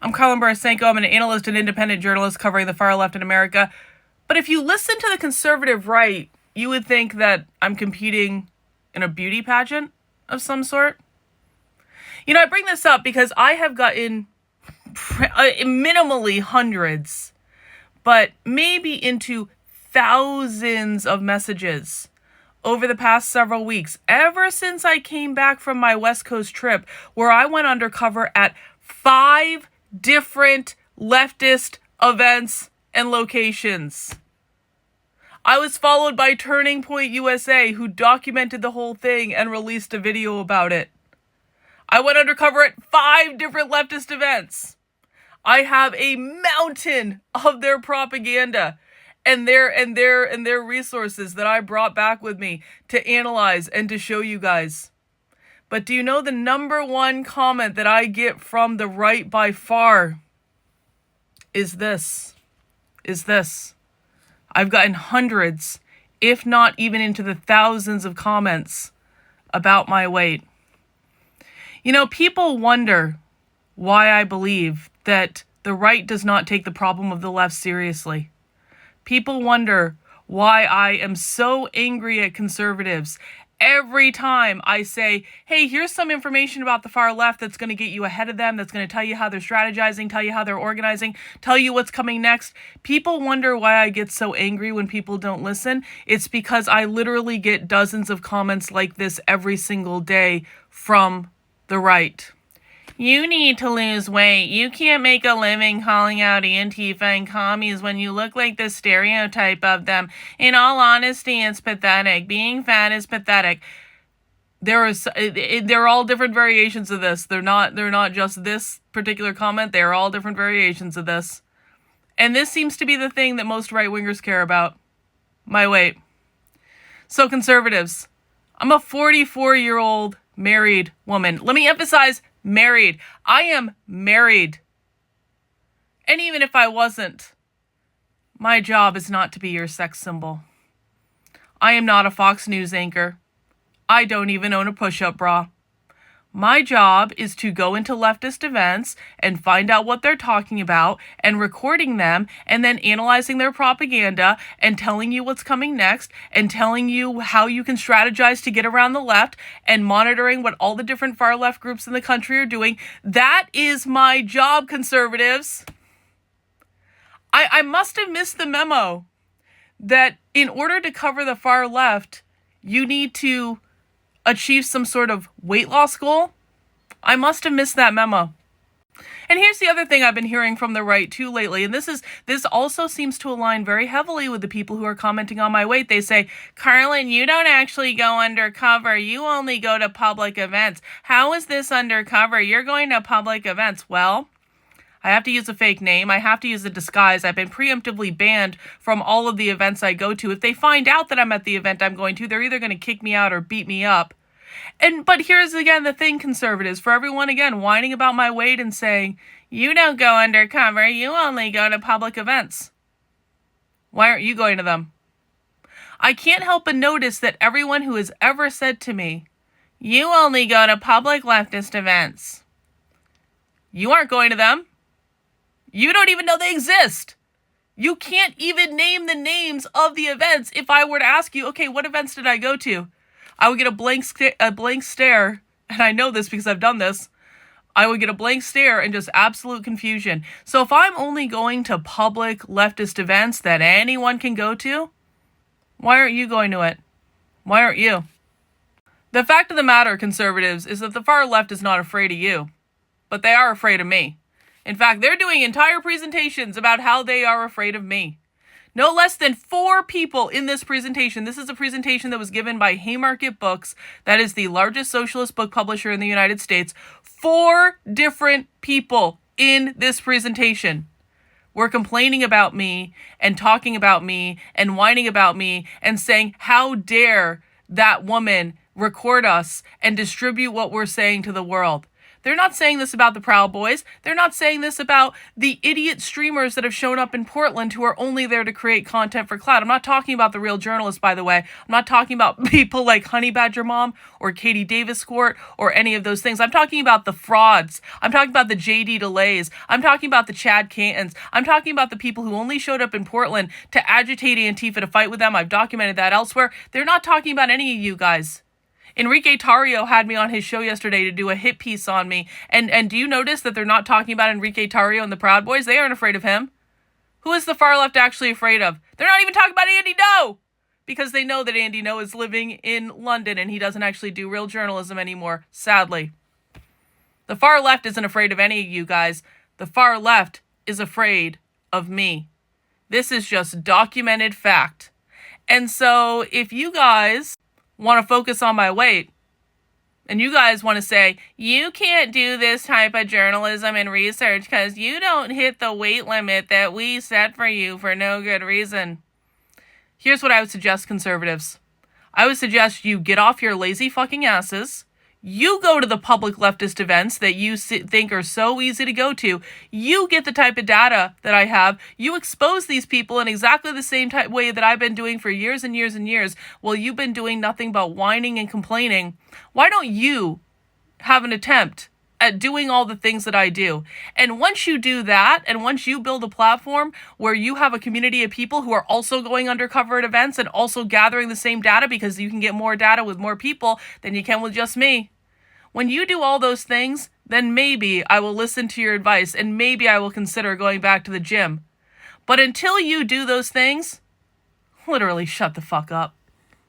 I'm Karlyn Borysenko. I'm an analyst and independent journalist covering the far left in America. But if you listen to the conservative right, you would think that I'm competing in a beauty pageant of some sort. You know, I bring this up because I have gotten minimally hundreds, but maybe into thousands of messages over the past several weeks, ever since I came back from my West Coast trip, where I went undercover at 5 different leftist events and locations. I was followed by Turning Point USA, who documented the whole thing and released a video about it. I went undercover at 5 different leftist events. I have a mountain of their propaganda and their resources that I brought back with me to analyze and to show you guys. But do you know the number one comment that I get from the right by far is this. I've gotten hundreds, if not even into the thousands of comments about my weight. You know, people wonder why I believe that the right does not take the problem of the left seriously. People wonder why I am so angry at conservatives every time I say, hey, here's some information about the far left that's going to get you ahead of them, that's going to tell you how they're strategizing, tell you how they're organizing, tell you what's coming next. People wonder why I get so angry when people don't listen. It's because I literally get dozens of comments like this every single day from the right. You need to lose weight. You can't make a living calling out Antifa and commies when you look like the stereotype of them. In all honesty, it's pathetic. Being fat is pathetic. There are all different variations of this. They're not just this particular comment. They are all different variations of this. And this seems to be the thing that most right-wingers care about. My weight. So conservatives, I'm a 44-year-old married woman. Let me emphasize married. I am married. And even if I wasn't, my job is not to be your sex symbol. I am not a Fox News anchor. I don't even own a push-up bra. My job is to go into leftist events and find out what they're talking about and recording them and then analyzing their propaganda and telling you what's coming next and telling you how you can strategize to get around the left and monitoring what all the different far left groups in the country are doing. That is my job, conservatives. I must have missed the memo that in order to cover the far left, you need to achieve some sort of weight loss goal. I must have missed that memo. And here's the other thing I've been hearing from the right too lately, and this also seems to align very heavily with the people who are commenting on my weight. They say, Karlyn, you don't actually go undercover. You only go to public events. How is this undercover? You're going to public events. Well, I have to use a fake name. I have to use a disguise. I've been preemptively banned from all of the events I go to. If they find out that I'm at the event I'm going to, they're either going to kick me out or beat me up. But here's again the thing, conservatives, for everyone again whining about my weight and saying, you don't go undercover, you only go to public events. Why aren't you going to them? I can't help but notice that everyone who has ever said to me, you only go to public leftist events, you aren't going to them. You don't even know they exist. You can't even name the names of the events. If I were to ask you, okay, what events did I go to? I would get a blank stare, and I know this because I've done this. I would get a blank stare and just absolute confusion. So if I'm only going to public leftist events that anyone can go to, why aren't you going to it? Why aren't you? The fact of the matter, conservatives, is that the far left is not afraid of you, but they are afraid of me. In fact, they're doing entire presentations about how they are afraid of me. No less than 4 people in this presentation. This is a presentation that was given by Haymarket Books. That is the largest socialist book publisher in the United States. 4 different people in this presentation were complaining about me and talking about me and whining about me and saying, how dare that woman record us and distribute what we're saying to the world. They're not saying this about the Proud Boys. They're not saying this about the idiot streamers that have shown up in Portland who are only there to create content for clout. I'm not talking about the real journalists, by the way. I'm not talking about people like Honey Badger Mom or Katie Davis Court or any of those things. I'm talking about the frauds. I'm talking about the JD Delays. I'm talking about the Chad Cantons. I'm talking about the people who only showed up in Portland to agitate Antifa, to fight with them. I've documented that elsewhere. They're not talking about any of you guys. Enrique Tarrio had me on his show yesterday to do a hit piece on me. And do you notice that they're not talking about Enrique Tarrio and the Proud Boys? They aren't afraid of him. Who is the far left actually afraid of? They're not even talking about Andy No! Because they know that Andy No is living in London and he doesn't actually do real journalism anymore, sadly. The far left isn't afraid of any of you guys. The far left is afraid of me. This is just documented fact. And so if you guys want to focus on my weight, and you guys want to say, you can't do this type of journalism and research because you don't hit the weight limit that we set for you for no good reason. Here's what I would suggest, conservatives. I would suggest you get off your lazy fucking asses. You go to the public leftist events that you think are so easy to go to. You get the type of data that I have. You expose these people in exactly the same way that I've been doing for years and years and years. Well, you've been doing nothing but whining and complaining. Why don't you have an attempt at doing all the things that I do? And once you do that, and once you build a platform where you have a community of people who are also going undercover at events and also gathering the same data, because you can get more data with more people than you can with just me. When you do all those things, then maybe I will listen to your advice and maybe I will consider going back to the gym. But until you do those things, literally shut the fuck up.